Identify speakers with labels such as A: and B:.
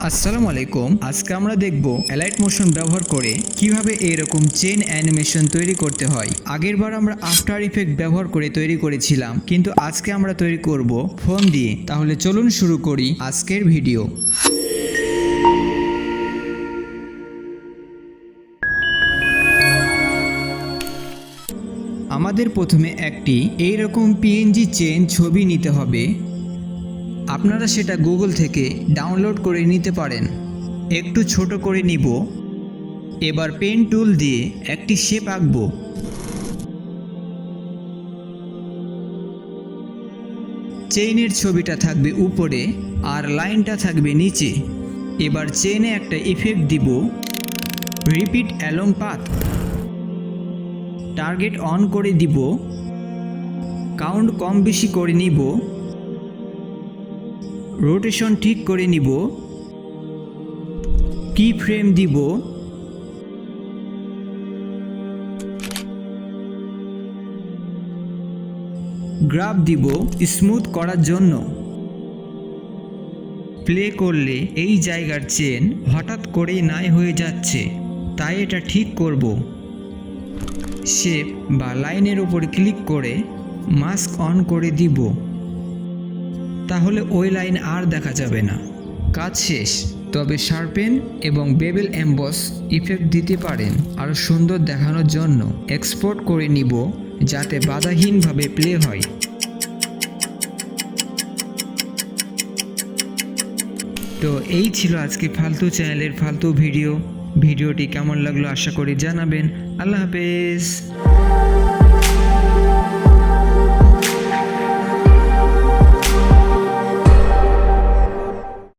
A: আসসালামু আলাইকুম। আজকে আমরা দেখব এলাইট মোশন ব্যবহার করে কিভাবে এরকম চেইন অ্যানিমেশন তৈরি করতে হয়। আগেরবার আমরা আফটার ইফেক্ট ব্যবহার করে তৈরি করেছিলাম, কিন্তু আজকে আমরা তৈরি করব ফোন দিয়ে। তাহলে চলুন শুরু করি আজকের ভিডিও। আমাদের প্রথমে একটি এইরকম পিএনজি চেইন ছবি নিতে হবে। আপনারা সেটা গুগল থেকে ডাউনলোড করে নিতে পারেন। একটু ছোট করে নিব। এবার পেন টুল দিয়ে একটি শেপ আঁকব। চেইনের ছবিটা থাকবে উপরে আর লাইনটা থাকবে নিচে। এবার চেইনে একটা ইফেক্ট দিব, repeat along path. Target on করে দিব, কাউন্ট কম বেশি করে নিব, রোটেশন ঠিক করে নিব, কি ফ্রেম দিব, গ্রাফ দিব স্মুথ করার জন্য। প্লে করলে এই জায়গার চেন হঠাৎ করেই নাই হয়ে যাচ্ছে, তাই এটা ঠিক করব। শেপ বা লাইনের উপর ক্লিক করে মাস্ক অন করে দিব, তাহলে ওই লাইন আর দেখা যাবে না। কাজ শেষ। তবে শার্পেন এবং বেবেল এমবস ইফেক্ট দিতে পারেন আরও সুন্দর দেখানোর জন্য। এক্সপোর্ট করে নিব যাতে বাধাহীনভাবে প্লে হয়। তো এই ছিল আজকে ফালতু চ্যানেলের ফালতু ভিডিওটি কেমন লাগলো আশা করি জানাবেন। আল্লাহ হাফেজ।